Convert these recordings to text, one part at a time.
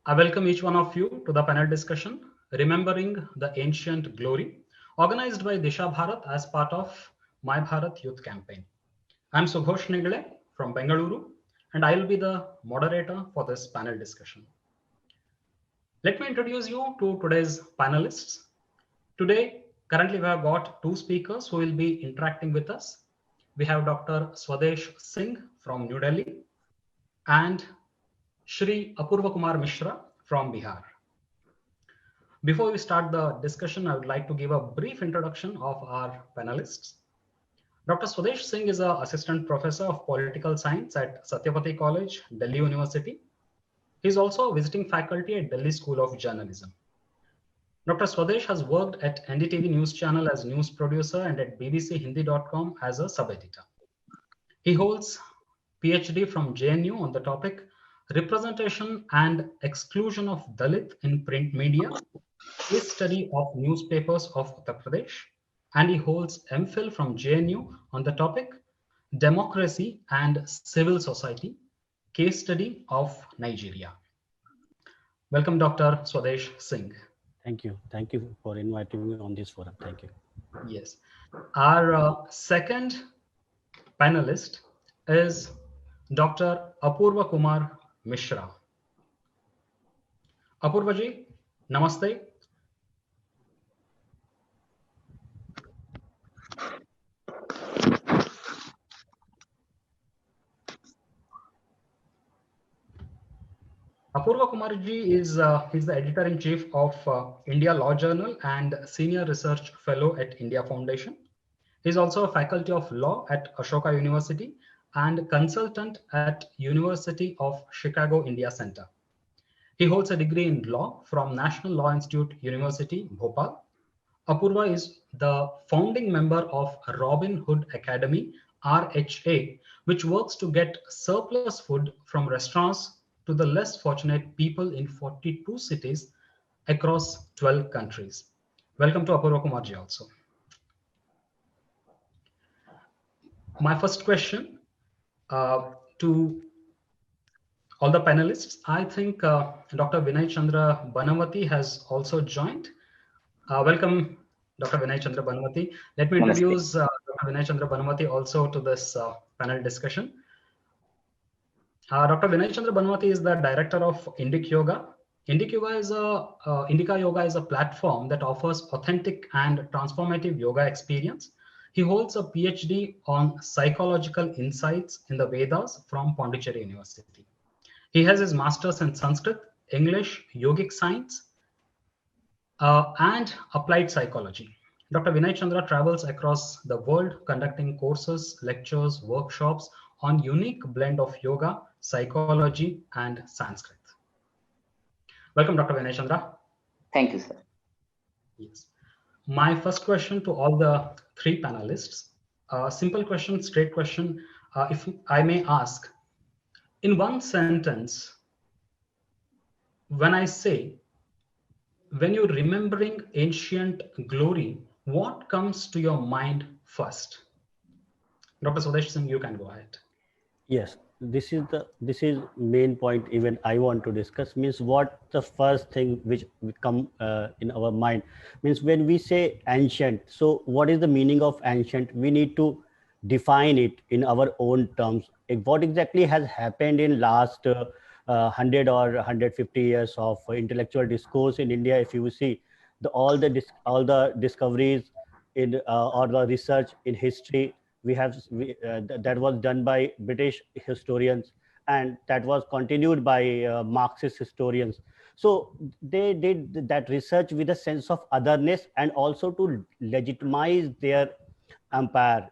I welcome each one of you to the panel discussion, Remembering the Ancient Glory, organized by Disha Bharat as part of MyBHARAT Youth Campaign. I'm Sughosh Nigale from Bengaluru, and I'll be the moderator for this panel discussion. Let me introduce you to today's panelists. Today, currently we have got two speakers who will be interacting with us. We have Dr. Swadesh Singh from New Delhi and Shri Apurv Kumar Mishra from Bihar. Before we start the discussion, I would like to give a brief introduction of our panelists. Dr. Swadesh Singh is an assistant professor of political science at Satyapati College, Delhi University. He is also a visiting faculty at Delhi School of Journalism. Dr. Swadesh has worked at NDTV News Channel as news producer and at bbchindi.com as a sub-editor. He holds PhD from JNU on the topic Representation and Exclusion of Dalit in Print Media, Case Study of Newspapers of Uttar Pradesh, and he holds MPhil from JNU on the topic Democracy and Civil Society, Case Study of Nigeria. Welcome, Dr. Swadesh Singh. Thank you. Thank you for inviting me on this forum. Thank you. Yes. Our second panelist is Dr. Apurv Kumar Mishra. Apurva ji, namaste. Apurva Kumarji is he's the editor-in-chief of India Law Journal and senior research fellow at India Foundation. He's also a faculty of law at Ashoka University and consultant at University of Chicago India Center. He holds a degree in law from National Law Institute University, Bhopal. Apurva is the founding member of Robin Hood Academy, RHA, which works to get surplus food from restaurants to the less fortunate people in 42 cities across 12 countries. Welcome to Apurva Kumarji also. My first question to all the panelists, I think Dr. Vinayachandra Banavathy has also joined. Welcome, Dr. Vinayachandra Banavathy. Let me introduce Dr. Vinayachandra Banavathy also to this panel discussion. Dr. Vinayachandra Banavathy is the director of Indic Yoga. Indica Yoga is a platform that offers authentic and transformative yoga experience. He holds a PhD on psychological insights in the Vedas from Pondicherry University. He has his master's in Sanskrit, English, yogic science, and applied psychology. Dr. Vinay Chandra travels across the world conducting courses, lectures, workshops on unique blend of yoga, psychology, and Sanskrit. Welcome, Dr. Vinay Chandra. Thank you, sir. Yes. My first question to all the three panelists, simple question, straight question, if I may ask, in one sentence, when I say, when you're remembering ancient glory, what comes to your mind first? Dr. Swadesh Singh, you can go ahead. Yes, this is main point even I want to discuss, means what the first thing which come in our mind, means when we say ancient, so what is the meaning of ancient? We need to define it in our own terms. What exactly has happened in last 100 or 150 years of intellectual discourse in India? If you see all the discoveries in or the research in history, that was done by British historians, and that was continued by Marxist historians. So they did that research with a sense of otherness and also to legitimize their empire.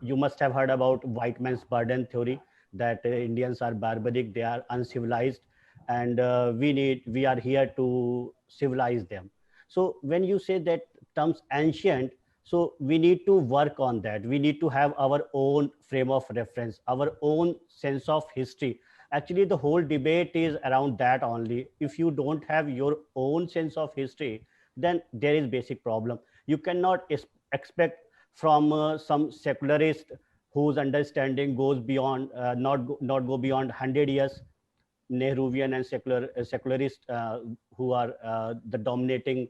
You must have heard about white man's burden theory, that Indians are barbaric, they are uncivilized, and we are here to civilize them. So when you say that terms ancient, so we need to work on that. We need to have our own frame of reference, our own sense of history. Actually, the whole debate is around that only. If you don't have your own sense of history, then there is basic problem. You cannot expect from some secularist whose understanding goes beyond not go beyond 100 years. Nehruvian and secularist who are the dominating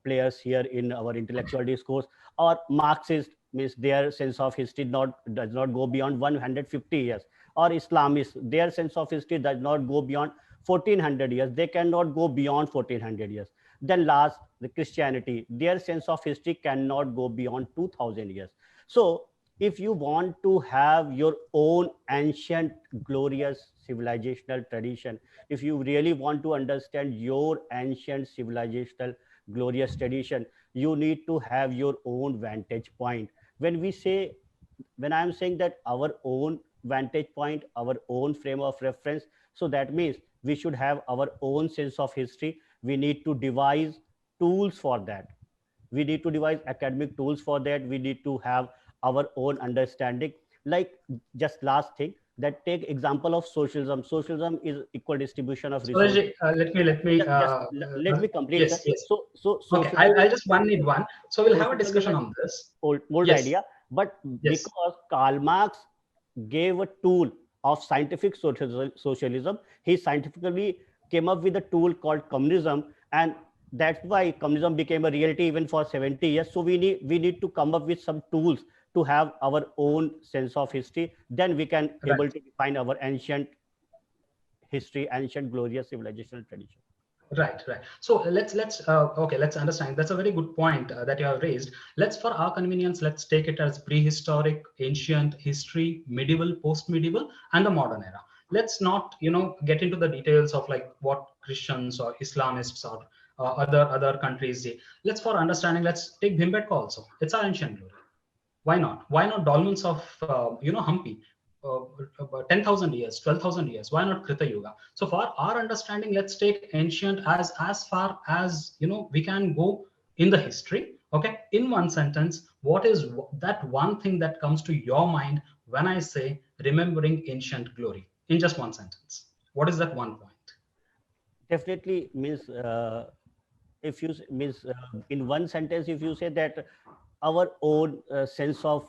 players here in our intellectual discourse, or Marxist, means their sense of history does not go beyond 150 years, or Islamists, their sense of history does not go beyond 1400 years. They cannot go beyond 1400 years. Then last, the Christianity, their sense of history cannot go beyond 2000 years. So if you want to have your own ancient glorious civilizational tradition, if you really want to understand your ancient civilizational glorious tradition, you need to have your own vantage point. When I'm saying that our own vantage point, our own frame of reference, so that means we should have our own sense of history. We need to devise tools for that. We need to devise academic tools for that. We need to have our own understanding. Like, just last thing, that take example of socialism. Socialism is equal distribution of resources. Let me complete. Yes, yes. So okay, I'll just need one. So we'll have a discussion on this. Old yes. idea, but yes. Because Karl Marx gave a tool of scientific socialism, he scientifically came up with a tool called communism, and that's why communism became a reality even for 70 years. So we need to come up with some tools to have our own sense of history. Then we can able to define our ancient history, ancient glorious civilizational tradition. Right. So let's understand. That's a very good point that you have raised. Let's, for our convenience, let's take it as prehistoric, ancient, history, medieval, post-medieval, and the modern era. Let's not, get into the details of like what Christians or Islamists or other countries say. Let's, for understanding, let's take Bhimbetka also. It's our ancient glory. Why not? Why not dolmens of Hampi? 10,000 years, 12,000 years. Why not Krita Yuga? So for our understanding, let's take ancient as far as we can go in the history. Okay, in one sentence, what is that one thing that comes to your mind when I say remembering ancient glory? In just one sentence, what is that one point? Definitely means if you means in one sentence, if you say that our own sense of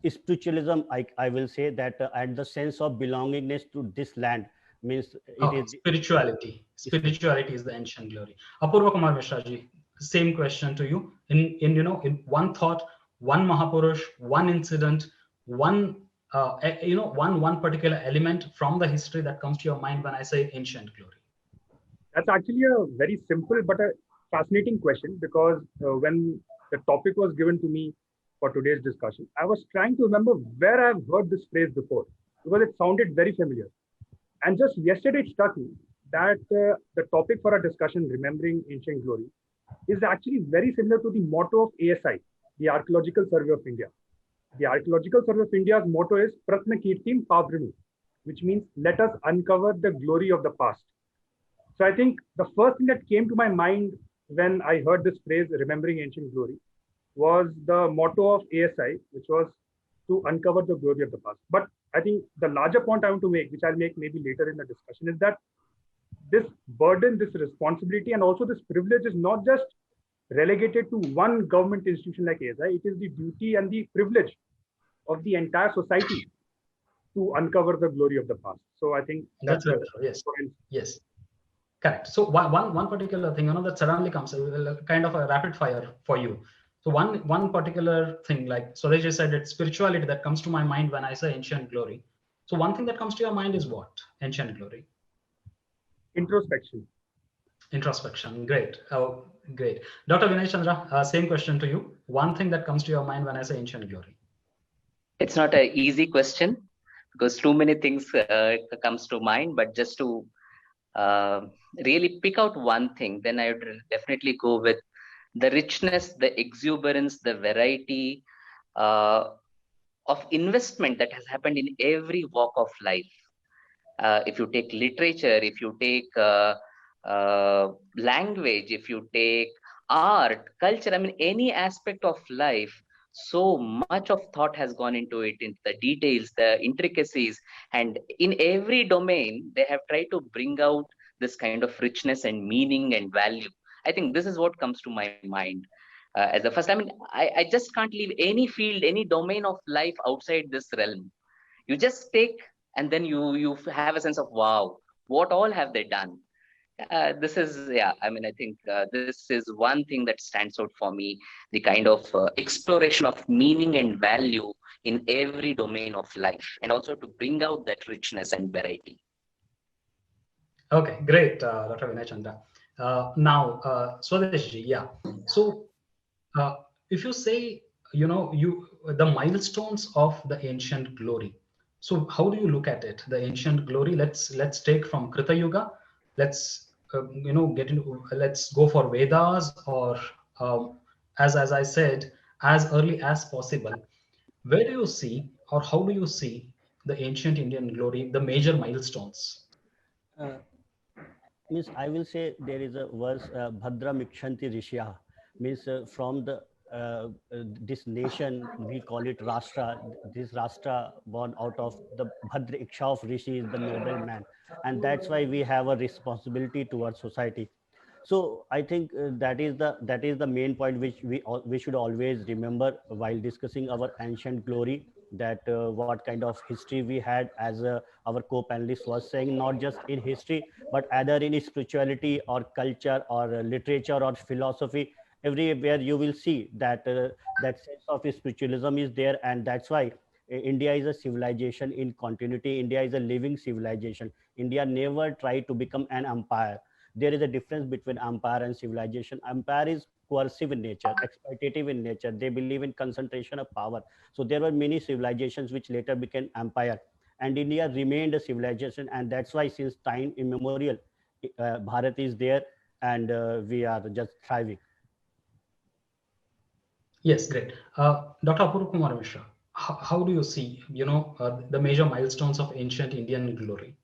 spiritualism, I will say that, and the sense of belongingness to this land, means it is spirituality. Spirituality is the ancient glory. Apurv Kumar Mishra ji, same question to you. In one thought, one Mahapurush, one incident, one one particular element from the history that comes to your mind when I say ancient glory. That's actually a very simple but a fascinating question, because when the topic was given to me for today's discussion, I was trying to remember where I've heard this phrase before, because it sounded very familiar. And just yesterday it struck me that the topic for our discussion, remembering ancient glory, is actually very similar to the motto of ASI, the Archaeological Survey of India. The Archaeological Survey of India's motto is Pratna Kirtim Pavrinu, which means let us uncover the glory of the past. So I think the first thing that came to my mind when I heard this phrase, remembering ancient glory, was the motto of ASI, which was to uncover the glory of the past. But I think the larger point I want to make, which I'll make maybe later in the discussion, is that this burden, this responsibility, and also this privilege is not just relegated to one government institution like ASI. It is the duty and the privilege of the entire society to uncover the glory of the past. So I think that's right. Yes. Correct. So one particular thing, that suddenly comes, kind of a rapid fire for you. So one particular thing, like Swadesh said, it's spirituality that comes to my mind when I say ancient glory. So one thing that comes to your mind is what? Ancient glory. Introspection. Great. Oh, great. Dr. Vinayachandra, same question to you. One thing that comes to your mind when I say ancient glory. It's not an easy question because too many things comes to mind, but just to really pick out one thing, then I would definitely go with the richness, the exuberance, the variety of investment that has happened in every walk of life. If you take literature, if you take language, if you take art, culture, I mean, any aspect of life, so much of thought has gone into it, into the details, the intricacies, and in every domain, they have tried to bring out this kind of richness and meaning and value. I think this is what comes to my mind as the first. I mean, I just can't leave any field, any domain of life outside this realm. You just take and then you have a sense of, wow, what all have they done? This is, yeah, I mean, I think this is one thing that stands out for me, the kind of exploration of meaning and value in every domain of life, and also to bring out that richness and variety. Okay, great, Dr. Vinayachandra. Now, Swadesh ji, yeah. So, if you say, the milestones of the ancient glory. So, how do you look at it? The ancient glory. Let's take from Krita Yuga. Let's get into. Let's go for Vedas, or as I said, as early as possible. Where do you see, or how do you see the ancient Indian glory, the major milestones? Uh, Means I will say there is a verse, Bhadra Mikshanti Rishya, means from the this nation, we call it Rashtra. This Rashtra born out of the Bhadra Iksha of Rishi is the noble man, and that's why we have a responsibility towards society. So I think that is the main point which we should always remember while discussing our ancient glory, that what kind of history we had, as our co-panelist was saying, not just in history but either in spirituality or culture or literature or philosophy. Everywhere you will see that that sense of spiritualism is there, and that's why India is a civilization in continuity. India is a living civilization. India never tried to become an empire. There is a difference between empire and civilization. Empire is coercive in nature, exploitative in nature. They believe in concentration of power. So there were many civilizations which later became empire, and India remained a civilization, and that's why since time immemorial, Bharat is there, and we are just thriving. Yes, great. Dr. Apurv Kumar Mishra, how do you see, the major milestones of ancient Indian glory?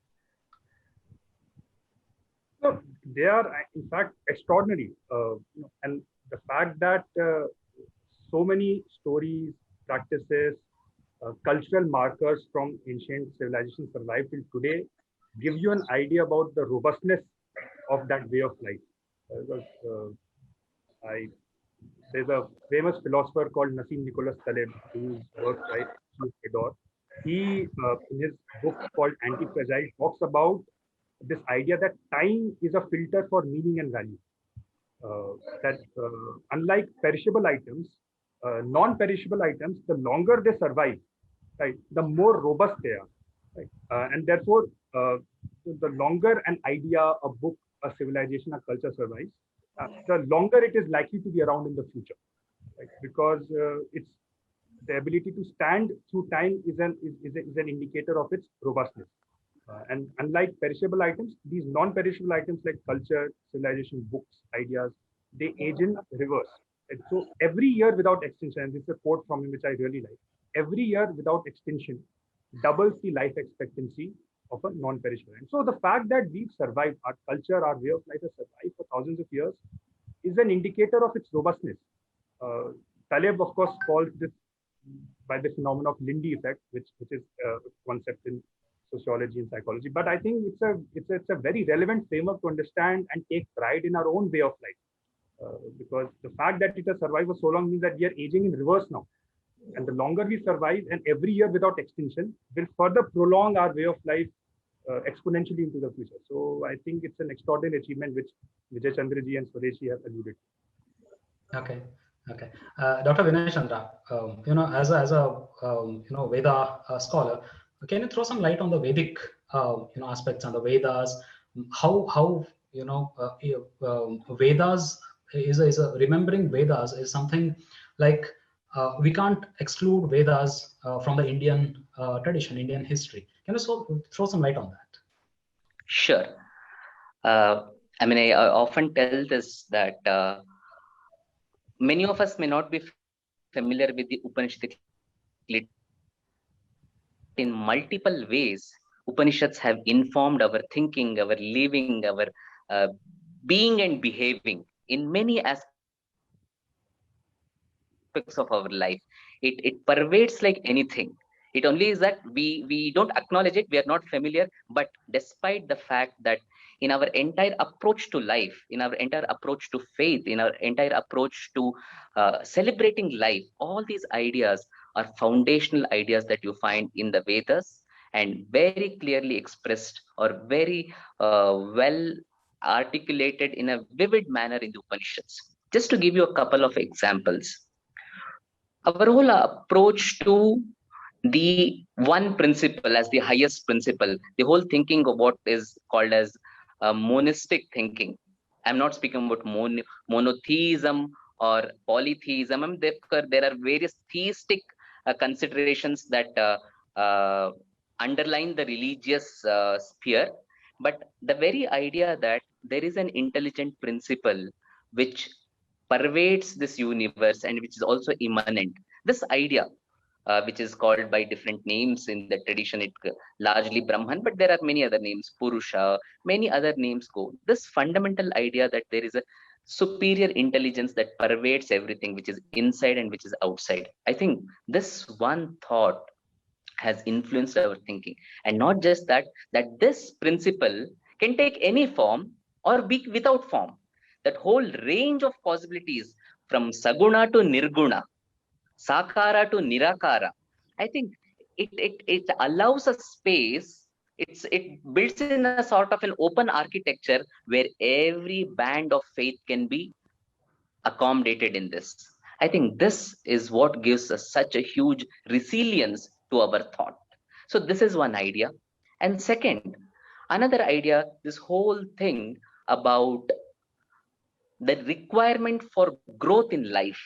So they are, in fact, extraordinary. And the fact that so many stories, practices, cultural markers from ancient civilizations survive till today give you an idea about the robustness of that way of life. There's a famous philosopher called Nassim Nicholas Taleb, whose work I adore. He, in his book called Anti-Fragile, talks about this idea that time is a filter for meaning and value. That unlike perishable items, non-perishable items, the longer they survive, right, the more robust they are, right, and therefore, the longer an idea, a book, a civilization, a culture survives, the longer it is likely to be around in the future, right? Because it's the ability to stand through time is an indicator of its robustness. And unlike perishable items, these non-perishable items like culture, civilization, books, ideas, they age in reverse. And so every year without extinction, and this is a quote from him which I really like, every year without extinction doubles the life expectancy of a non-perishable. And so the fact that we've survived, our culture, our way of life has survived for thousands of years, is an indicator of its robustness. Taleb, of course, calls this by the phenomenon of Lindy effect, which is a concept in sociology and psychology. But I think it's a very relevant framework to understand and take pride in our own way of life. Because the fact that it has survived for so long means that we are aging in reverse now. And the longer we survive, and every year without extinction, will further prolong our way of life exponentially into the future. So I think it's an extraordinary achievement which Vinayachandra ji and Swadesh have alluded to. Okay. Dr. Vinayachandra, as a Veda scholar, can you throw some light on the Vedic aspects and the Vedas? How Vedas is remembering Vedas is something like we can't exclude Vedas from the Indian tradition, Indian history. Can you throw some light on that? Sure. I mean, I often tell this that many of us may not be familiar with the Upanishads. In multiple ways, Upanishads have informed our thinking, our living, our being and behaving in many aspects of our life. It pervades like anything. It only is that we don't acknowledge it, we are not familiar, but despite the fact that in our entire approach to life, in our entire approach to faith, in our entire approach to celebrating life, all these ideas are foundational ideas that you find in the Vedas, and very clearly expressed or very well articulated in a vivid manner in the Upanishads. Just to give you a couple of examples, our whole approach to the one principle as the highest principle, the whole thinking of what is called as monistic thinking. I'm not speaking about monotheism or polytheism. There are various theistic considerations that underline the religious sphere, but the very idea that there is an intelligent principle which pervades this universe and which is also immanent. This idea, which is called by different names in the tradition, it largely Brahman, but there are many other names, Purusha, many other names go. This fundamental idea that there is a superior intelligence that pervades everything, which is inside and which is outside. I think this one thought has influenced our thinking. And not just that, that this principle can take any form or be without form. That whole range of possibilities from Saguna to Nirguna, Sakara to Nirakara, I think it allows a space, it builds in a sort of an open architecture where every band of faith can be accommodated in this. I think this is what gives us such a huge resilience to our thought. So this is one idea. And second, another idea, this whole thing about the requirement for growth in life,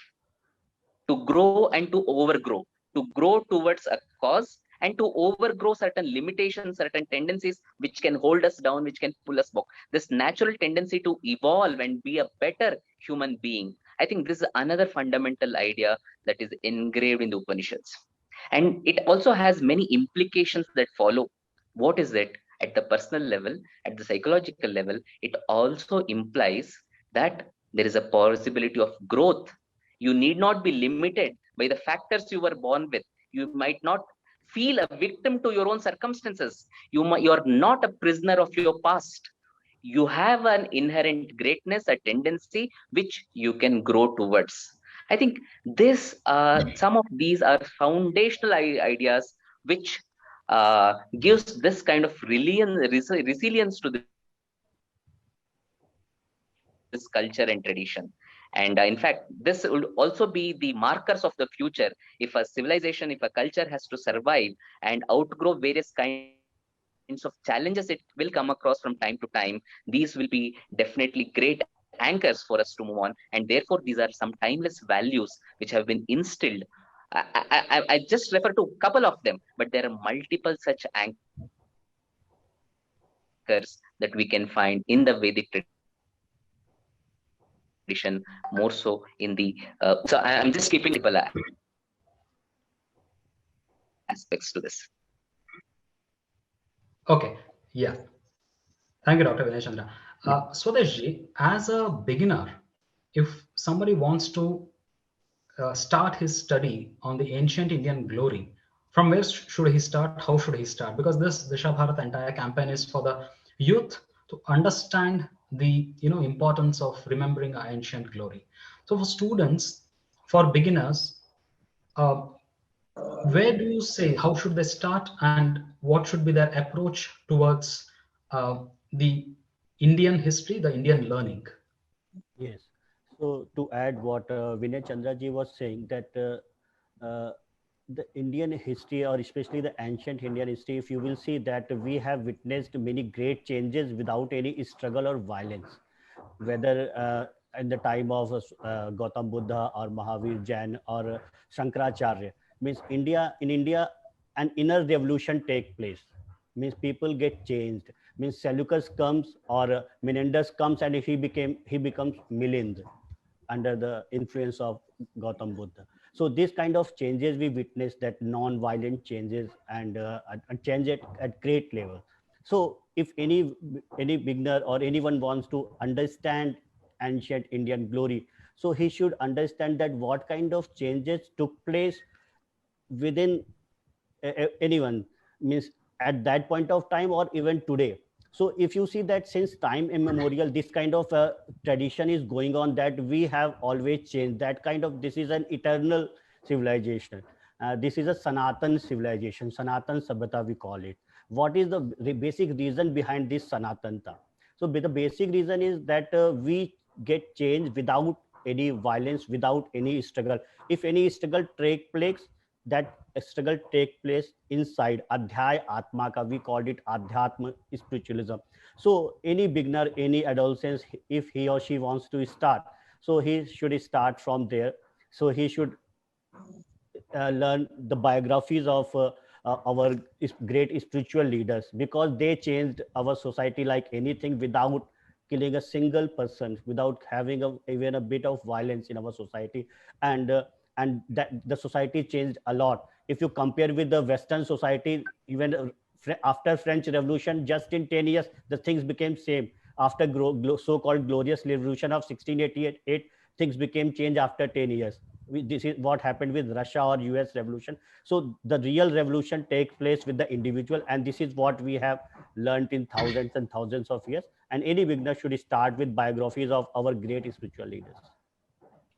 to grow and to overgrow, to grow towards a cause and to overgrow certain limitations, certain tendencies which can hold us down, which can pull us back. This natural tendency to evolve and be a better human being. I think this is another fundamental idea that is engraved in the Upanishads. And it also has many implications that follow. What is it? At the personal level, at the psychological level, it also implies that there is a possibility of growth. You need not be limited by the factors you were born with. You might not feel a victim to your own circumstances. You are not a prisoner of your past. You have an inherent greatness, a tendency which you can grow towards. I think this, some of these are foundational ideas which gives this kind of resilience to this culture and tradition. And in fact, this will also be the markers of the future. If a civilization, if a culture has to survive and outgrow various kinds of challenges it will come across from time to time, these will be definitely great anchors for us to move on. And therefore, these are some timeless values which have been instilled. I just refer to a couple of them, but there are multiple such anchors that we can find in the Vedic tradition, more so in the so I'm just keeping people aspects to this. Okay, yeah. Thank you, Dr. Vinayachandra. Swadesh ji, as a beginner, if somebody wants to start his study on the ancient Indian glory, from where should he start? How should he start? Because this Disha Bharat entire campaign is for the youth to understand the importance of remembering our ancient glory. So for students, for beginners, where do you say how should they start, and what should be their approach towards the Indian history, the Indian learning? Yes. So to add what Vinayachandra ji was saying, that the Indian history, or especially the ancient Indian history, if you will see that we have witnessed many great changes without any struggle or violence, whether in the time of Gautam Buddha or Mahavir Jain or Shankaracharya. Means in India, an inner revolution take place. Means people get changed. Means Seleucus comes or Menendez comes and he becomes Milind under the influence of Gautam Buddha. So this kind of changes we witness, that non-violent changes and change at great level. So if any beginner or anyone wants to understand ancient Indian glory, so he should understand that what kind of changes took place within anyone, means at that point of time or even today. So if you see that since time immemorial, this kind of tradition is going on, that we have always changed, that kind of, this is an eternal civilization. This is a Sanatan civilization, Sanatan Sabhyata we call it. What is the basic reason behind this Sanatanta? So the basic reason is that we get change without any violence, without any struggle. If any struggle take place, that struggle take place inside Adhyay Atma ka, we called it Adhyatma spiritualism. So any beginner, any adolescent, if he or she wants to start, so he should start from there. So he should learn the biographies of our great spiritual leaders, because they changed our society like anything, without killing a single person, without having even a bit of violence in our society. And that the society changed a lot. If you compare with the Western society, even after French Revolution, just in 10 years the things became same. After so-called glorious revolution of 1688, things became changed after 10 years. This is what happened with Russia or US revolution. So the real revolution takes place with the individual, and this is what we have learned in thousands and thousands of years. And any beginner should start with biographies of our great spiritual leaders.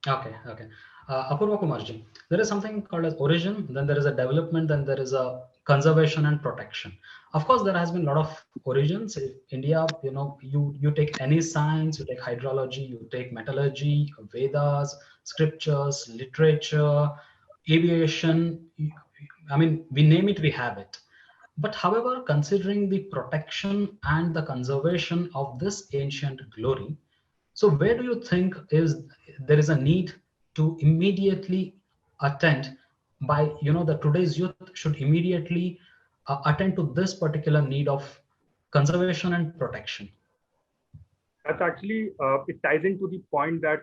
Okay, okay. Apurva Kumarji, there is something called as origin, then there is a development, then there is a conservation and protection. Of course, there has been a lot of origins. In India, you take any science, you take hydrology, you take metallurgy, Vedas, scriptures, literature, aviation. I mean, we name it, we have it. But however, considering the protection and the conservation of this ancient glory, so where do you think there is a need to immediately attend by, the today's youth should immediately attend to this particular need of conservation and protection? That's actually, it ties into the point that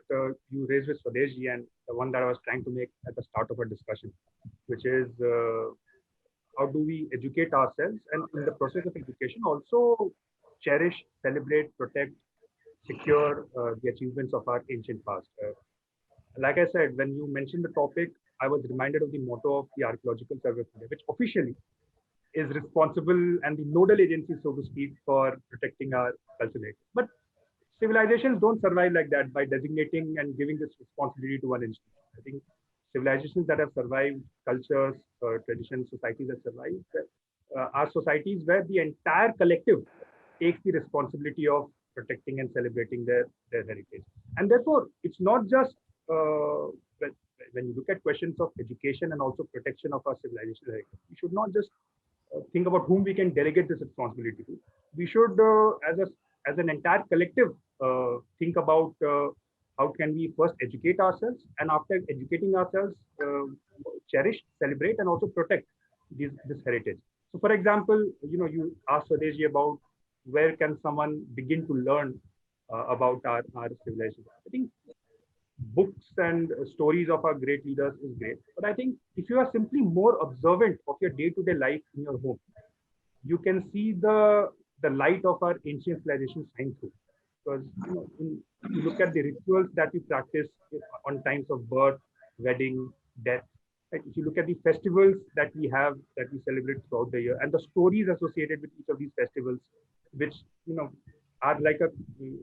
you raised with Swadesh ji, and the one that I was trying to make at the start of our discussion, which is how do we educate ourselves, and in the process of education also cherish, celebrate, protect, secure the achievements of our ancient past. Like I said, when you mentioned the topic, I was reminded of the motto of the Archaeological Survey of India, which officially is responsible and the nodal agency, so to speak, for protecting our cultural heritage. But civilizations don't survive like that by designating and giving this responsibility to one institution. I think civilizations that have survived, cultures, traditions, societies that survive, are societies where the entire collective takes the responsibility of protecting and celebrating their heritage. And therefore, it's not just when you look at questions of education and also protection of our civilization heritage, we should not just think about whom we can delegate this responsibility to. We should, as an entire collective, think about how can we first educate ourselves, and after educating ourselves, cherish, celebrate, and also protect this heritage. So, for example, you asked Swadesh about where can someone begin to learn about our civilization. I think books and stories of our great leaders is great, but I think if you are simply more observant of your day-to-day life in your home, you can see the light of our ancient civilization shine through. Because if you look at the rituals that we practice on times of birth, wedding, death, right? If you look at the festivals that we have, that we celebrate throughout the year, and the stories associated with each of these festivals, which are like a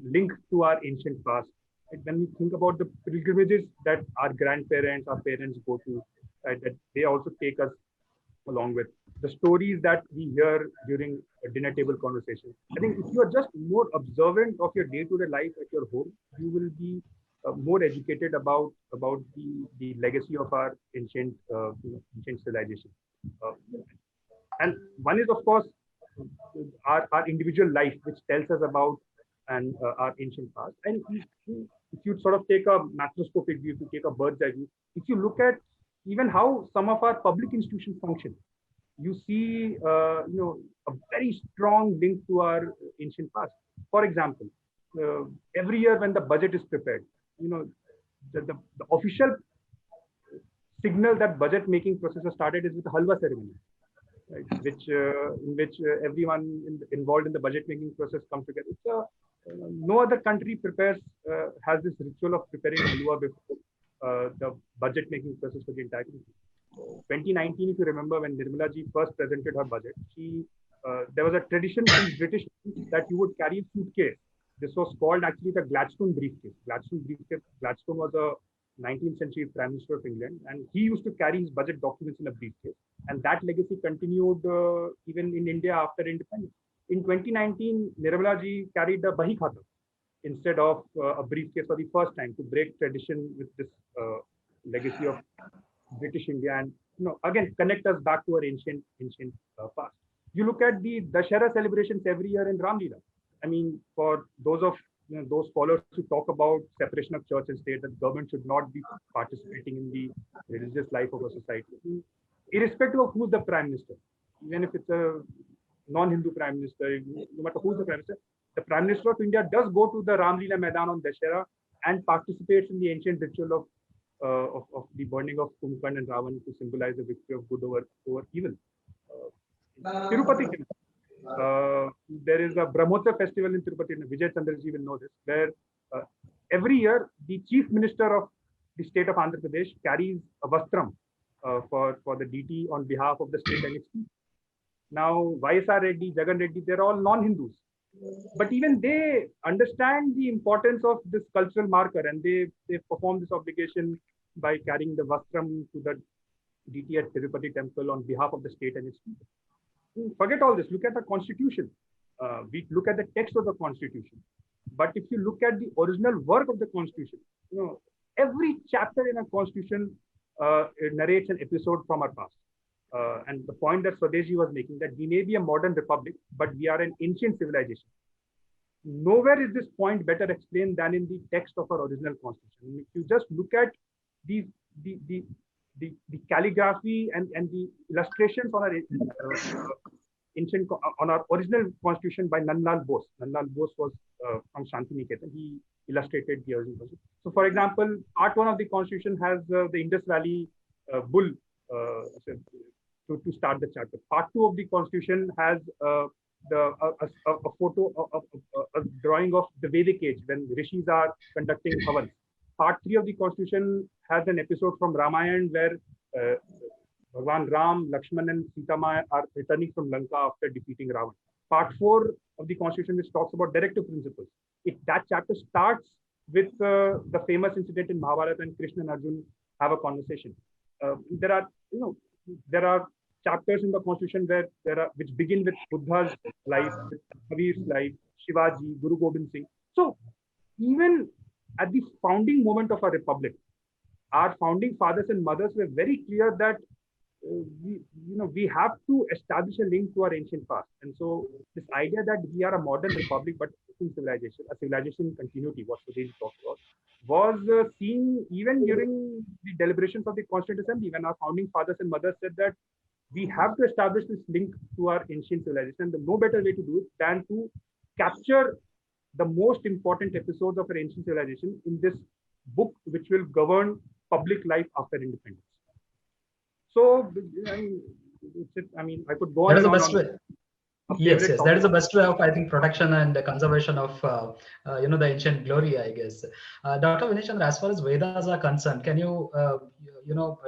link to our ancient past. Right? When we think about the pilgrimages that our grandparents, our parents go to, right, that they also take us along with, the stories that we hear during a dinner table conversation. I think if you are just more observant of your day-to-day life at your home, you will be more educated about the legacy of our ancient civilization. And one is, of course, our individual life, which tells us about our ancient past. And if you sort of take a macroscopic view, if you take a bird's eye view, if you look at even how some of our public institutions function, you see a very strong link to our ancient past. For example, every year when the budget is prepared, the official signal that budget making process has started is with the halwa ceremony, right? In which everyone involved in the budget making process comes together. No other country has this ritual of preparing halwa before the budget making process for the entire country. 2019, if you remember, when Nirmala ji first presented her budget, there was a tradition in British that you would carry a suitcase. This was called actually the Gladstone briefcase. Gladstone was a 19th century Prime Minister of England, and he used to carry his budget documents in a briefcase. And that legacy continued even in India after independence. In 2019, Nirmala ji carried a Bahi Khata instead of a briefcase for the first time to break tradition with this legacy of British India and again connect us back to our ancient past. You look at the Dashera celebrations every year in Ram Leela. I mean, for those of those scholars who talk about separation of church and state, that government should not be participating in the religious life of a society, irrespective of who's the prime minister, even if it's a non-Hindu prime minister, no matter who's the prime minister, the Prime Minister of India does go to the Ram Leela Maidan on Dashera and participates in the ancient ritual of the burning of Kumbhakarna and Ravan to symbolize the victory of good over evil. Tirupati, there is a Brahmotsa festival in Tirupati, and Vinayachandra ji will know this, where every year the Chief Minister of the state of Andhra Pradesh carries a vastram for the deity on behalf of the state and its people. Now, YSR Reddy, Jagan Reddy, they're all non-Hindus. But even they understand the importance of this cultural marker, and they perform this obligation by carrying the vastram to the deity at Tirupati temple on behalf of the state and its people. Forget all this. Look at the constitution. We look at the text of the constitution. But if you look at the original work of the constitution, every chapter in a constitution narrates an episode from our past. And the point that Swadesh was making, that we may be a modern republic, but we are an ancient civilization. Nowhere is this point better explained than in the text of our original constitution. If you just look at the calligraphy and the illustrations on our original constitution by Nandlal Bose. Nandlal Bose was from Shantiniketan. He illustrated the original constitution. So, for example, part 1 of the constitution has the Indus Valley bull to start the chapter. Part 2 of the constitution has a photo of a drawing of the Vedic age when rishis are conducting havans. Part 3 of the constitution has an episode from Ramayana where Bhagwan Ram, Lakshman and Sita Ma are returning from Lanka after defeating Ravan. Part 4 of the constitution, which talks about directive principles. That chapter starts with the famous incident in Mahabharata when Krishna and Arjun have a conversation. There are chapters in the constitution which begin with Buddha's life, with Kavir's life, Shivaji, Guru Gobind Singh. So even at the founding moment of our republic, our founding fathers and mothers were very clear that we have to establish a link to our ancient past. And so this idea that we are a modern republic but a civilization in continuity, what Swadesh talked about, was seen even during the deliberations of the Constituent Assembly, when our founding fathers and mothers said that we have to establish this link to our ancient civilization. And no better way to do it than to capture the most important episodes of our ancient civilization in this book, which will govern public life after independence. So, I mean, I could go on. That is the best way. Yes, that is the best way of, I think, protection and conservation of, the ancient glory, I guess. Dr. Vinayachandra, as far as Vedas are concerned, can you,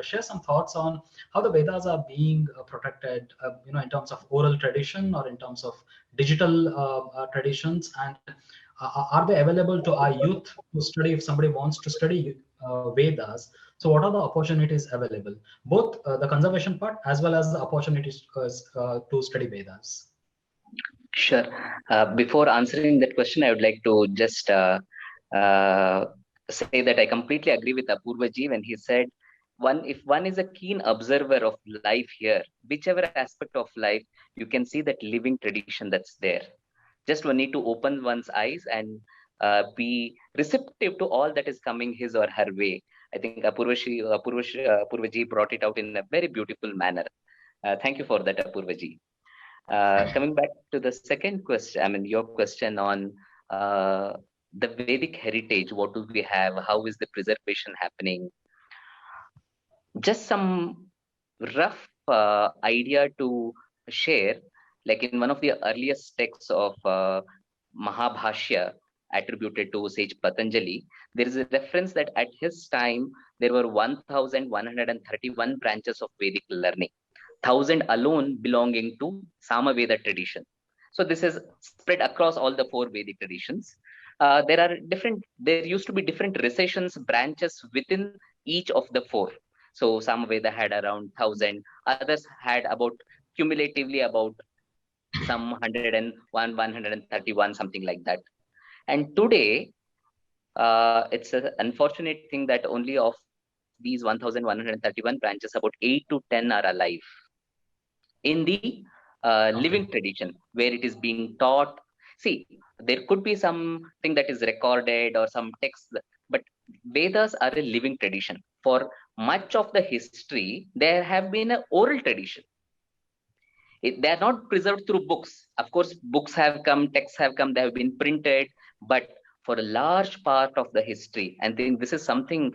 share some thoughts on how the Vedas are being protected, in terms of oral tradition or in terms of digital traditions, and are they available to our youth to study if somebody wants to study Vedas? So what are the opportunities available, both the conservation part as well as the opportunities to study Vedas? Sure. Before answering that question, I would like to just say that I completely agree with Apurv ji when he said, if one is a keen observer of life here, whichever aspect of life, you can see that living tradition that's there. Just one need to open one's eyes and be receptive to all that is coming his or her way. I think Apurv ji brought it out in a very beautiful manner. Thank you for that, Apurv ji. Coming back to the second question, your question on the Vedic heritage, what do we have? How is the preservation happening? Just some rough idea to share. Like in one of the earliest texts of MyBHARAT attributed to sage Patanjali, there is a reference that at his time, there were 1,131 branches of Vedic learning, 1,000 alone belonging to Samaveda tradition. So this is spread across all the 4 Vedic traditions. There used to be different recessions, branches within each of the 4. So some Veda had around 1,000, others had about cumulatively about some 101, 131, something like that. And today, it's an unfortunate thing that only of these 1,131 branches, about 8 to 10 are alive in the living tradition, where it is being taught. See, there could be something that is recorded or some text, but Vedas are a living tradition. For much of the history, there have been an oral tradition. They are not preserved through books. Of course, books have come, texts have come, they have been printed, but for a large part of the history, and I think this is something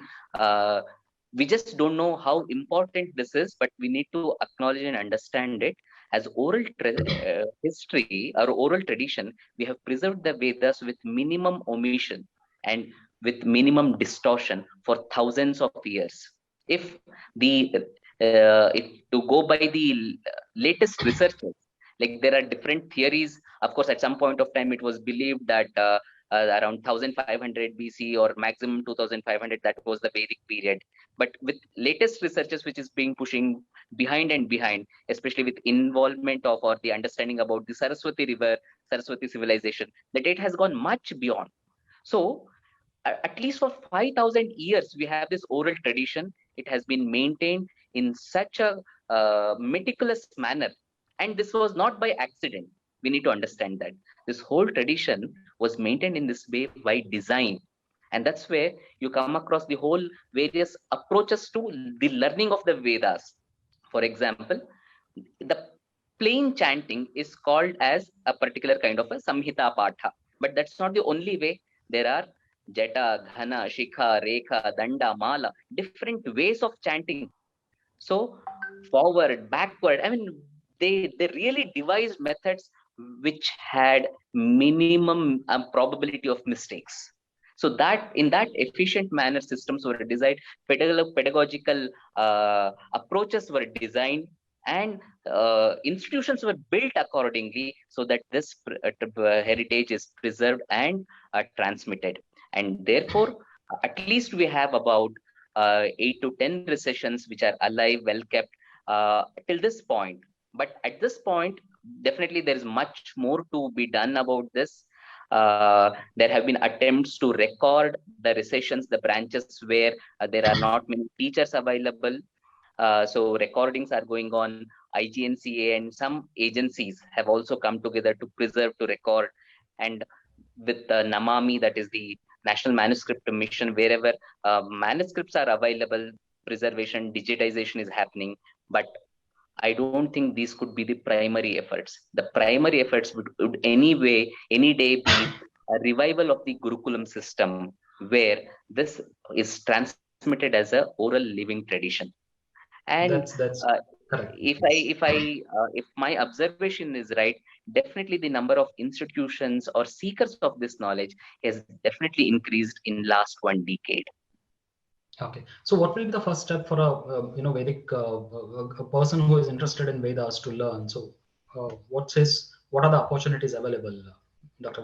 we just don't know how important this is, but we need to acknowledge and understand it as oral history or oral tradition. We have preserved the Vedas with minimum omission and with minimum distortion for thousands of years. If to go by the latest researches, like there are different theories. Of course, at some point of time, it was believed that around 1500 BC or maximum 2500, that was the Vedic period. But with latest researches, which is being pushing behind and behind, especially with involvement of or the understanding about the Saraswati River, Saraswati civilization, the date has gone much beyond. So at least for 5,000 years, we have this oral tradition. It has been maintained in such a meticulous manner. And this was not by accident. We need to understand that this whole tradition was maintained in this way by design. And that's where you come across the whole various approaches to the learning of the Vedas. For example, the plain chanting is called as a particular kind of a Samhita Patha. But that's not the only way. There are Jata, Ghana, Shikha, Rekha, Danda, Mala, different ways of chanting. So forward, backward, I mean, they really devised methods which had minimum probability of mistakes. So that in that efficient manner, systems were designed, pedagogical approaches were designed, and institutions were built accordingly so that this heritage is preserved and transmitted. And therefore, at least we have about 8 to 10 recessions which are alive, well kept till this point. But at this point, definitely there is much more to be done about this. There have been attempts to record the recessions, the branches where there are not many teachers available. So recordings are going on. IGNCA and some agencies have also come together to preserve, to record. And with Namami, that is the National Manuscript Mission, wherever manuscripts are available, preservation, digitization is happening. But I don't think these could be the primary efforts. The primary efforts would any day be a revival of the Gurukulam system, where this is transmitted as a oral living tradition. And that's correct. If my observation is right, definitely the number of institutions or seekers of this knowledge has definitely increased in last 1 decade. Okay, so what will be the first step for a Vedic a person who is interested in Vedas to learn? So what are the opportunities available, Dr.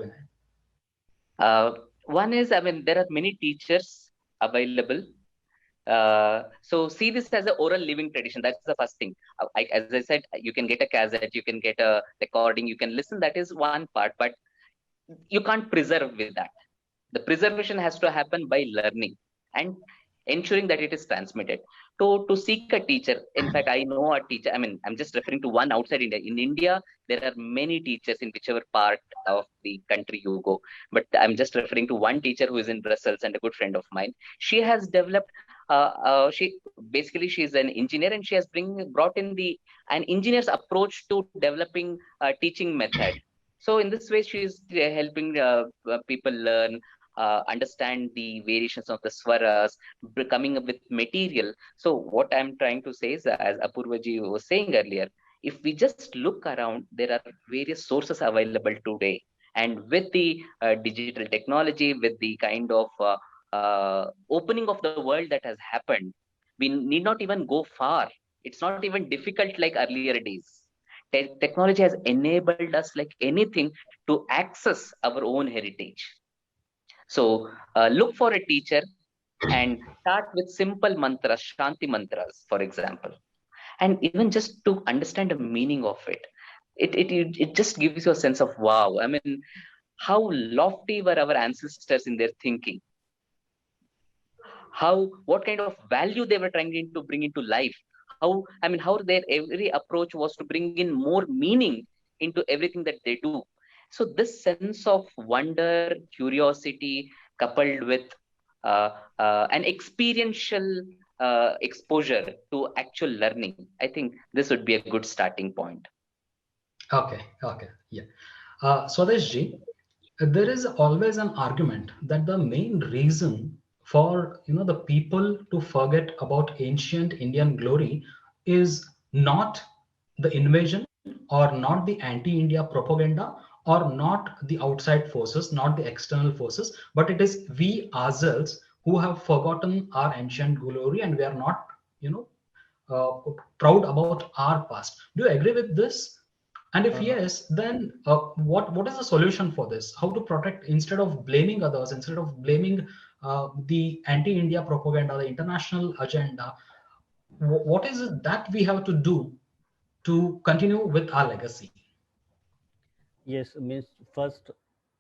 Vinay? One is, I mean, there are many teachers available. So see this as an oral living tradition. That's the first thing. As I said, you can get a cassette, you can get a recording, you can listen. That is one part, but you can't preserve with that. The preservation has to happen by learning and ensuring that it is transmitted. To seek a teacher, in fact, I know a teacher, I mean, I'm just referring to one outside India. In India, there are many teachers in whichever part of the country you go. But I'm just referring to one teacher who is in Brussels and a good friend of mine. She has developed, she's an engineer, and she has brought in an engineer's approach to developing a teaching method. So in this way, she is helping people learn, understand the variations of the swaras, coming up with material. So what I'm trying to say is, as Apurvaji was saying earlier, if we just look around, there are various sources available today. And with the digital technology, with the kind of opening of the world that has happened, we need not even go far. It's not even difficult like earlier days. technology has enabled us like anything to access our own heritage. So look for a teacher and start with simple mantras, Shanti mantras, for example. And even just to understand the meaning of it, it just gives you a sense of wow. I mean, how lofty were our ancestors in their thinking? What kind of value they were trying to bring into life? How their every approach was to bring in more meaning into everything that they do. So this sense of wonder, curiosity, coupled with an experiential exposure to actual learning, I think this would be a good starting point. Okay, yeah. Swadesh ji, there is always an argument that the main reason for the people to forget about ancient Indian glory is not the invasion or not the anti-India propaganda or not the outside forces, not the external forces, but it is we ourselves who have forgotten our ancient glory and we are not, proud about our past. Do you agree with this? And if yes, then what is the solution for this? How to protect instead of blaming others, instead of blaming the anti-India propaganda, the international agenda? What is it that we have to do to continue with our legacy? Yes, means first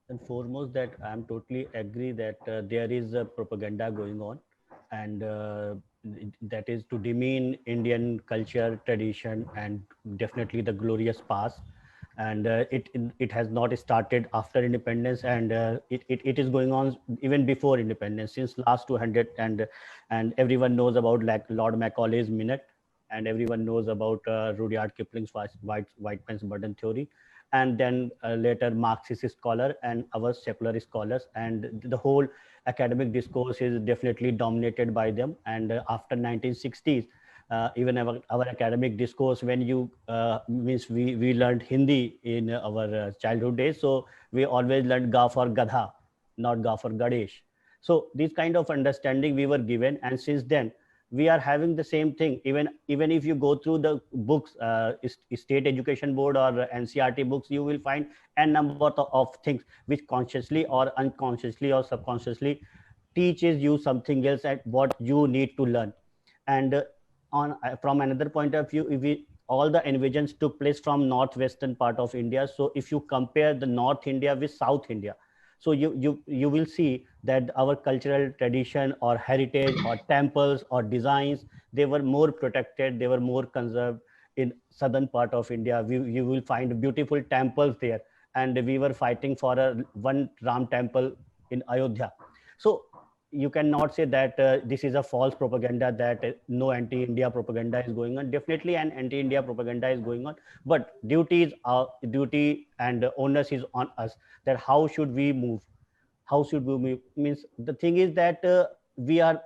and foremost that I'm totally agree that there is a propaganda going on, and that is to demean Indian culture, tradition, and definitely the glorious past. And it has not started after independence, and it is going on even before independence since last 200, and everyone knows about like Lord Macaulay's minute, and everyone knows about Rudyard Kipling's white man's burden theory, and then later Marxist scholar and our secular scholars, and the whole academic discourse is definitely dominated by them. And after 1960s, even our academic discourse, when you means we learned Hindi in our childhood days, so we always learned Ga for Gadha, not Ga for Ganesh. So this kind of understanding we were given, and since then we are having the same thing. Even if you go through the books, state education board or NCRT books, you will find a number of things which consciously or unconsciously or subconsciously teaches you something else at what you need to learn. And on from another point of view, if we all the invasions took place from northwestern part of India, so if you compare the North India with South India, so you will see that our cultural tradition or heritage or temples or designs, they were more protected, they were more conserved. In southern part of India, you will find beautiful temples there, and we were fighting for one Ram temple in Ayodhya. So you cannot say that this is a false propaganda, that no anti-India propaganda is going on. Definitely an anti-India propaganda is going on, but duty and onus is on us, that how should we move, how should we move. Means the thing is that we are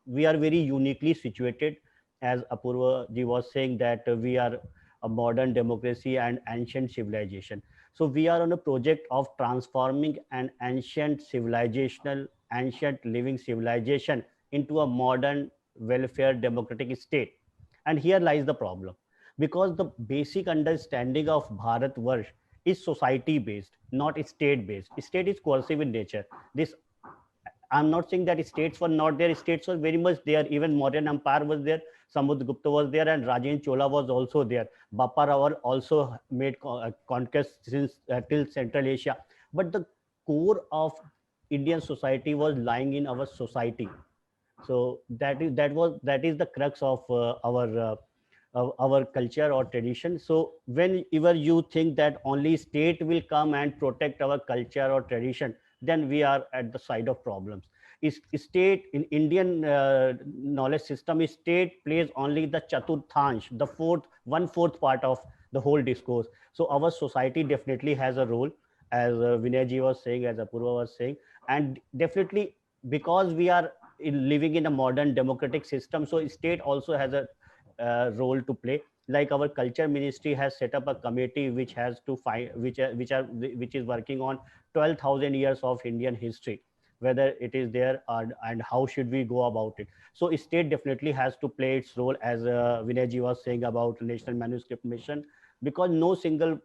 very uniquely situated, as Apurva ji was saying, that we are a modern democracy and ancient civilization. So we are on a project of transforming an ancient living civilization into a modern welfare democratic state. And here lies the problem, because the basic understanding of Bharat Varsh is society based, not state based. State is coercive in nature. This, I'm not saying that states were not there. States were very much there. Even Mauryan Empire was there. Samudragupta was there, and Rajendra Chola was also there. Bappa Rawar also made conquests since till Central Asia. But the core of Indian society was lying in our society. So that is the crux of our culture or tradition. So whenever you think that only state will come and protect our culture or tradition, then we are at the side of problems. State in Indian knowledge system, state plays only the chaturthansh, the one-fourth part of the whole discourse. So our society definitely has a role, as Vinay ji was saying, as Apurva was saying, and definitely because we are living in a modern democratic system, so state also has a role to play. Like our culture ministry has set up a committee which has to find which is working on 12,000 years of Indian history, whether it is there, and how should we go about it. So state definitely has to play its role, as Vinay ji was saying about National Manuscript Mission. because no single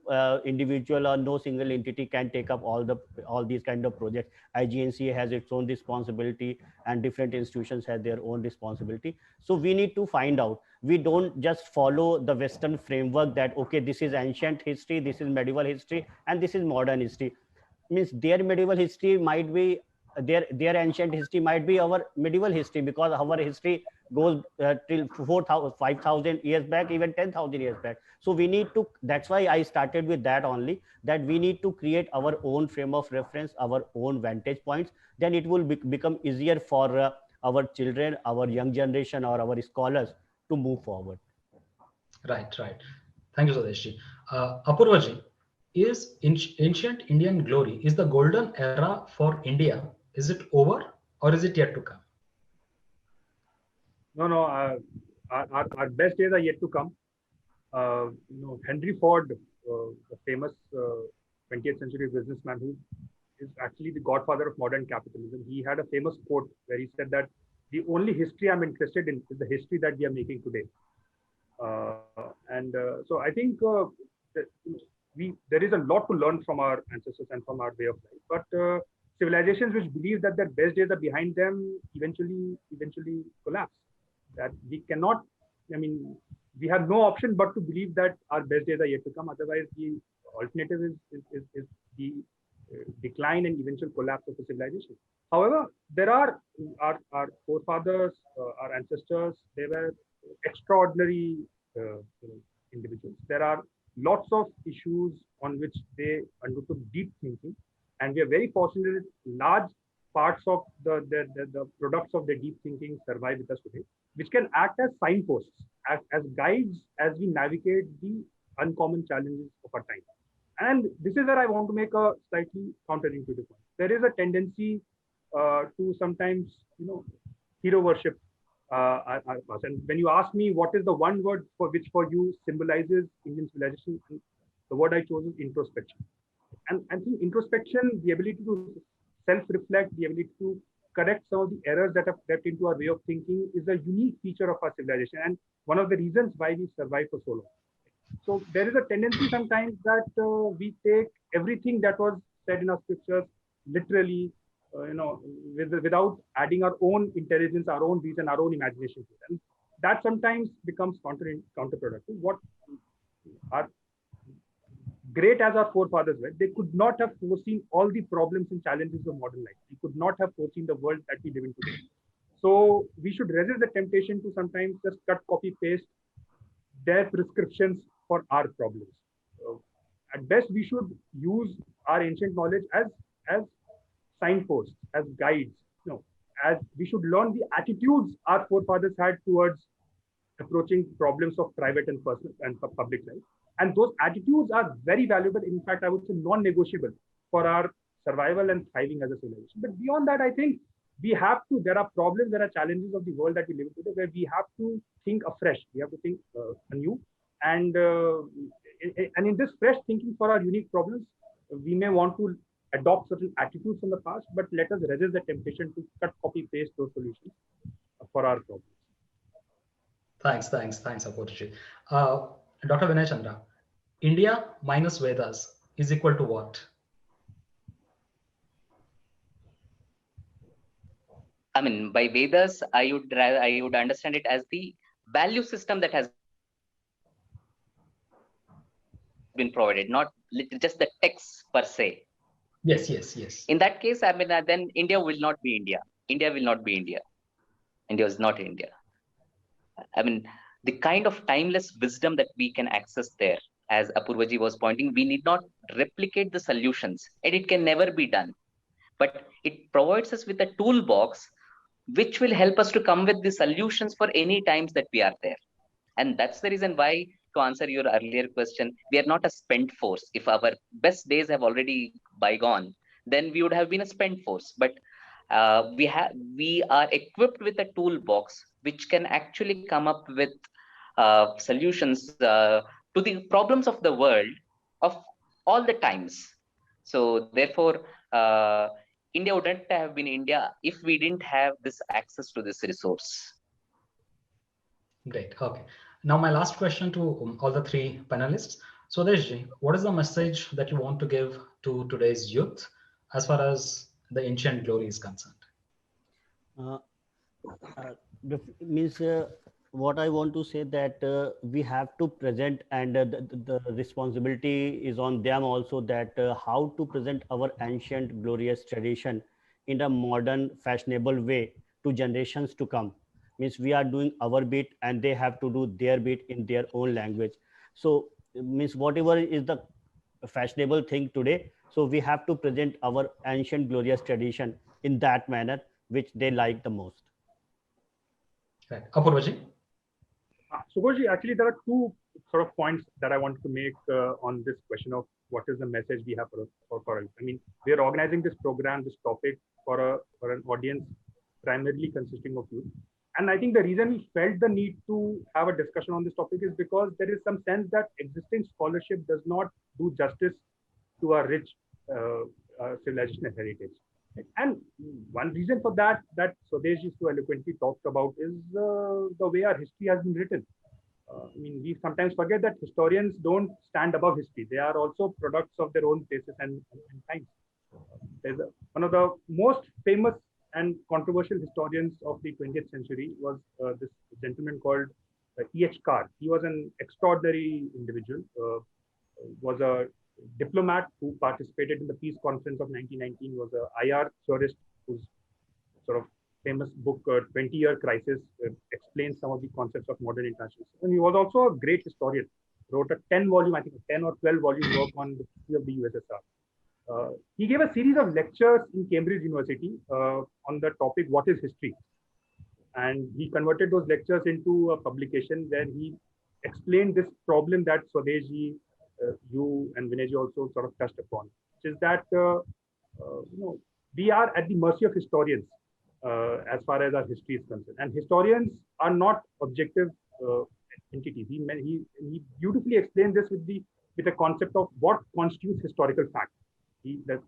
individual or no single entity can take up all these kind of projects. IGNC has its own responsibility and different institutions have their own responsibility. So we need to find out. We don't just follow the Western framework that, okay, this is ancient history, this is medieval history, and this is modern history. Means their medieval history might be their ancient history might be our medieval history, because our history goes till 4,000 5,000 years back, even 10,000 years back. So we need to, that's why I started with that only, that we need to create our own frame of reference, our own vantage points. Then it will become easier for our children, our young generation, or our scholars to move forward. Right. Thank you, Swadesh. Apurvaji, is ancient Indian glory, is the golden era for India, is it over or is it yet to come? No, our best days are yet to come. Henry Ford, the famous 20th century businessman who is actually the godfather of modern capitalism, he had a famous quote where he said that the only history I'm interested in is the history that we are making today. So I think there is a lot to learn from our ancestors and from our way of life. But civilizations which believe that their best days are behind them eventually collapse. That we cannot, we have no option but to believe that our best days are yet to come. Otherwise, the alternative is the decline and eventual collapse of the civilization. However, there are our forefathers, our ancestors, they were extraordinary individuals. There are lots of issues on which they undertook deep thinking, and we are very fortunate large parts of the products of their deep thinking survive with us today, which can act as signposts, as guides as we navigate the uncommon challenges of our time. And this is where I want to make a slightly counterintuitive point. There is a tendency to sometimes, hero worship. And when you ask me what is the one word for you symbolizes Indian civilization, the word I chose is introspection. And I think introspection, the ability to self-reflect, the ability to correct some of the errors that have crept into our way of thinking is a unique feature of our civilization, and one of the reasons why we survived for so long. So there is a tendency sometimes that we take everything that was said in our scriptures literally, without adding our own intelligence, our own reason, our own imagination to it. And that sometimes becomes counterproductive. What are great as our forefathers were, they could not have foreseen all the problems and challenges of modern life. They could not have foreseen the world that we live in today. So we should resist the temptation to sometimes just cut, copy, paste their prescriptions for our problems. At best, we should use our ancient knowledge as signposts, as guides. As we should learn the attitudes our forefathers had towards approaching problems of private and personal and public life. And those attitudes are very valuable. In fact, I would say non-negotiable for our survival and thriving as a civilization. But beyond that, I think there are problems, there are challenges of the world that we live in today where we have to think afresh. We have to think anew. And in this fresh thinking for our unique problems, we may want to adopt certain attitudes from the past, but let us resist the temptation to cut, copy, paste those solutions for our problems. Thanks, Apurv. Dr. Vinayachandra, India minus Vedas is equal to what? By Vedas, I would understand it as the value system that has been provided, not just the text per se. Yes. In that case, then India will not be India. India will not be India. India is not India. The kind of timeless wisdom that we can access there, as Apurvaji was pointing, we need not replicate the solutions, and it can never be done. But it provides us with a toolbox which will help us to come with the solutions for any times that we are there. And that's the reason why, to answer your earlier question, we are not a spent force. If our best days have already bygone, then we would have been a spent force. But we are equipped with a toolbox which can actually come up with solutions to the problems of the world of all the times. So therefore, India wouldn't have been India if we didn't have this access to this resource. Great. Okay. Now my last question to all the three panelists. Swadesh, what is the message that you want to give to today's youth as far as the ancient glory is concerned? Means what I want to say that we have to present, and the responsibility is on them also, that how to present our ancient glorious tradition in a modern fashionable way to generations to come. Means we are doing our bit and they have to do their bit in their own language. So means whatever is the fashionable thing today, so we have to present our ancient glorious tradition in that manner which they like the most. Right. Apurv. Sughosh, actually, there are two sort of points that I wanted to make on this question of what is the message we have for I mean, we are organizing this program, this topic for an audience primarily consisting of youth. And I think the reason we felt the need to have a discussion on this topic is because there is some sense that existing scholarship does not do justice to our rich civilization and heritage. And one reason for that Swadesh so eloquently talked about is the way our history has been written. I mean, we sometimes forget that historians don't stand above history. They are also products of their own places and times. One of the most famous and controversial historians of the 20th century was this gentleman called E.H. Carr. He was an extraordinary individual, was a diplomat who participated in the peace conference of 1919, was a IR theorist whose sort of famous book, 20-Year Crisis, explains some of the concepts of modern international. And he was also a great historian, wrote a 10-volume, I think a 10 or 12-volume work on the history of the USSR. He gave a series of lectures in Cambridge University on the topic, what is history? And he converted those lectures into a publication where he explained this problem that Swadesh, you and Vinay also sort of touched upon, which is that we are at the mercy of historians as far as our history is concerned, and historians are not objective entities. He beautifully explained this with the concept of what constitutes historical fact.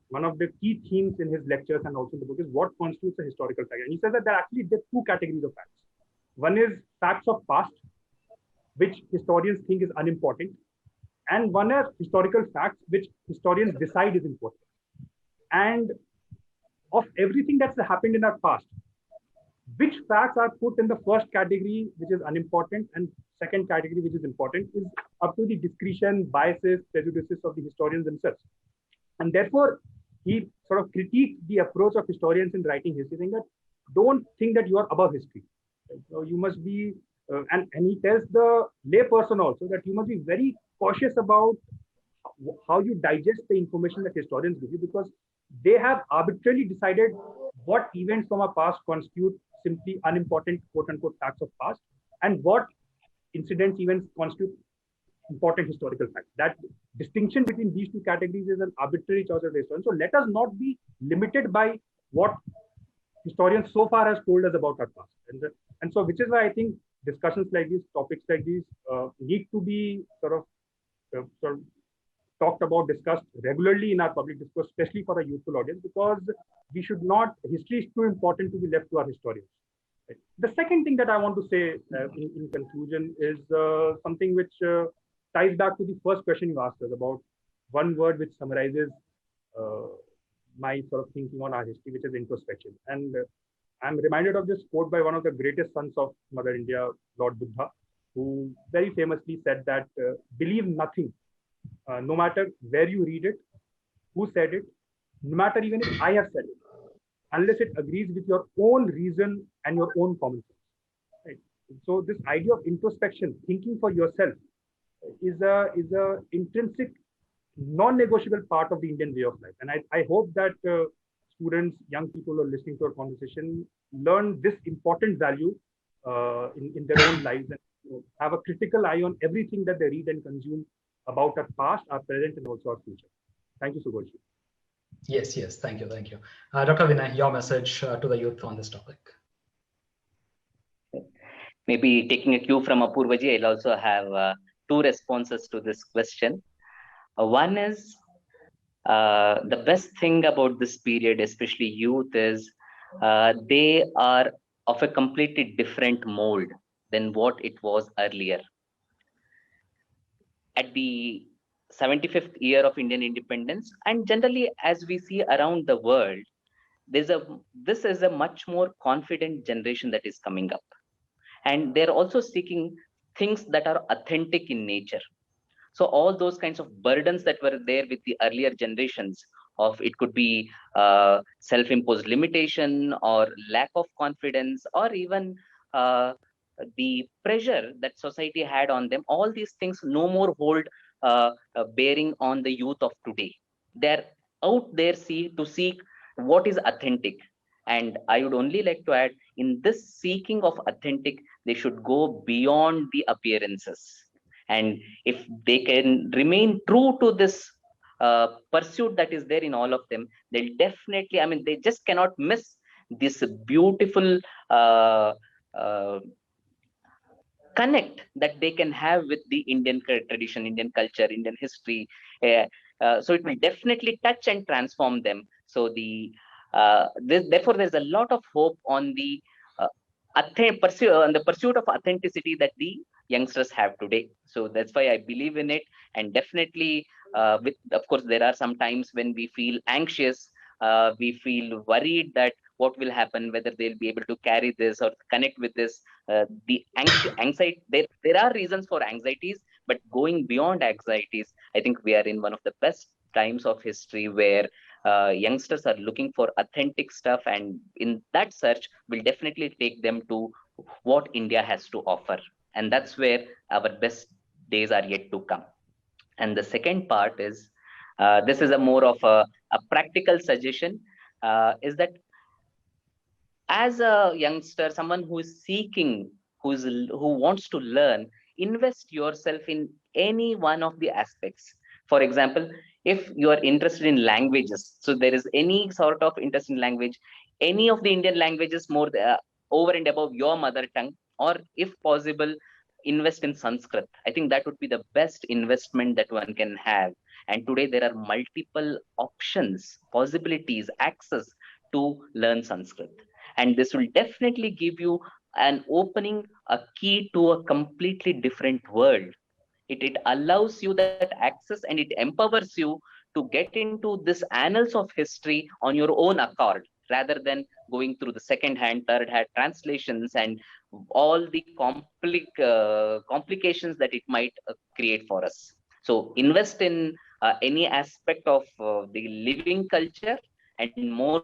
One of the key themes in his lectures and also in the book is what constitutes a historical fact. And he says that there are actually two categories of facts. One is facts of past, which historians think is unimportant, and one are historical facts which historians decide is important. And of everything that's happened in our past, which facts are put in the first category, which is unimportant, and second category, which is important, is up to the discretion, biases, prejudices of the historians themselves. And therefore, he sort of critiqued the approach of historians in writing history, saying that don't think that you are above history. So you must be, and he tells the layperson also that you must be very cautious about how you digest the information that historians give you, because they have arbitrarily decided what events from our past constitute simply unimportant quote-unquote facts of past, and what incidents, events constitute important historical facts. That distinction between these two categories is an arbitrary choice of historians. So let us not be limited by what historians so far has told us about our past. And so which is why I think discussions like these, topics like these need to be sort of talked about, discussed regularly in our public discourse, especially for a youthful audience, because we should not, history is too important to be left to our historians. Right? The second thing that I want to say in conclusion is something which ties back to the first question you asked us about one word which summarizes my sort of thinking on our history, which is introspection. And I'm reminded of this quote by one of the greatest sons of Mother India, Lord Buddha, who very famously said that believe nothing, no matter where you read it, who said it, no matter even if I have said it, unless it agrees with your own reason and your own common sense. Right? So this idea of introspection, thinking for yourself, is a intrinsic, non-negotiable part of the Indian way of life. And I hope that students, young people who are listening to our conversation learn this important value in their own lives, and have a critical eye on everything that they read and consume about our past, our present, and also our future. Thank you, Sughosh. Yes, thank you. Dr. Vinay, your message to the youth on this topic. Maybe taking a cue from Apurvaji, I'll also have two responses to this question. One is the best thing about this period, especially youth, is they are of a completely different mold than what it was earlier. At the 75th year of Indian independence, and generally as we see around the world, this is a much more confident generation that is coming up, and they're also seeking things that are authentic in nature. So all those kinds of burdens that were there with the earlier generations, of it could be self-imposed limitation or lack of confidence, or even the pressure that society had on them, all these things no more hold bearing on the youth of today. They're out there to seek what is authentic. And I would only like to add, in this seeking of authentic, they should go beyond the appearances. And if they can remain true to this pursuit that is there in all of them, they'll definitely, I mean, they just cannot miss this beautiful connect that they can have with the Indian tradition, Indian culture, Indian history. So it will definitely touch and transform them. So therefore, there's a lot of hope on the pursuit of authenticity that the youngsters have today. So that's why I believe in it. And definitely, of course, there are some times when we feel anxious, we feel worried that what will happen, whether they'll be able to carry this or connect with this. The anxiety, there are reasons for anxieties, but going beyond anxieties, I think we are in one of the best times of history where youngsters are looking for authentic stuff, and in that search will definitely take them to what India has to offer. And that's where our best days are yet to come. And the second part is, this is a more of a practical suggestion, is that as a youngster, someone who is seeking, who wants to learn, invest yourself in any one of the aspects. For example, if you are interested in languages, so there is any sort of interest in language, any of the Indian languages over and above your mother tongue, or if possible, invest in Sanskrit. I think that would be the best investment that one can have. And today there are multiple options, possibilities, access to learn Sanskrit. And this will definitely give you an opening, a key to a completely different world. It allows you that access, and it empowers you to get into this annals of history on your own accord, rather than going through the second-hand, third-hand translations and all the complications that it might create for us. So invest in any aspect of the living culture, and more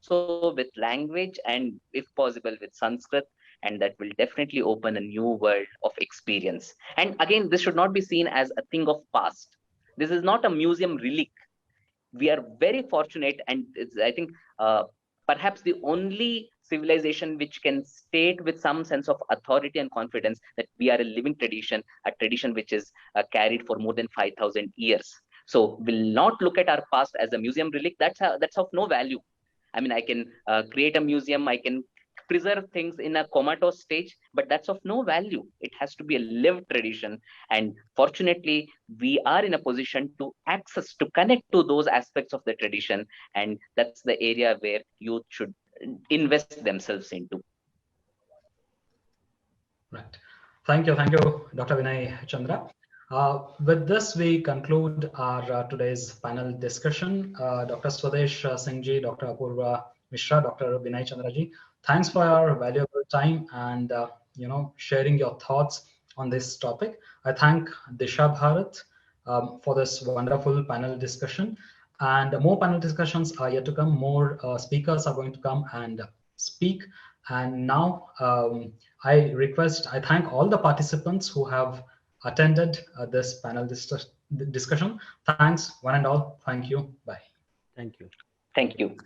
so with language, and if possible with Sanskrit, and that will definitely open a new world of experience. And again, this should not be seen as a thing of past. This is not a museum relic. We are very fortunate, and it's, I think, perhaps the only civilization which can state with some sense of authority and confidence that we are a living tradition, a tradition which is carried for more than 5,000 years. So we'll not look at our past as a museum relic. That's of no value. I mean, I can create a museum, I can preserve things in a comatose stage, but that's of no value. It has to be a lived tradition. And fortunately, we are in a position to connect to those aspects of the tradition. And that's the area where youth should invest themselves into. Right. Thank you, Dr. Vinayachandra. With this, we conclude our today's panel discussion. Dr. Swadesh Singh ji, Dr. Apurv Mishra, Dr. Vinayachandra ji, thanks for your valuable time and sharing your thoughts on this topic. I thank Disha Bharat for this wonderful panel discussion. And more panel discussions are yet to come. More speakers are going to come and speak. And now I thank all the participants who have attended this panel discussion. Thanks, one and all. Thank you. Bye. Thank you. Thank you.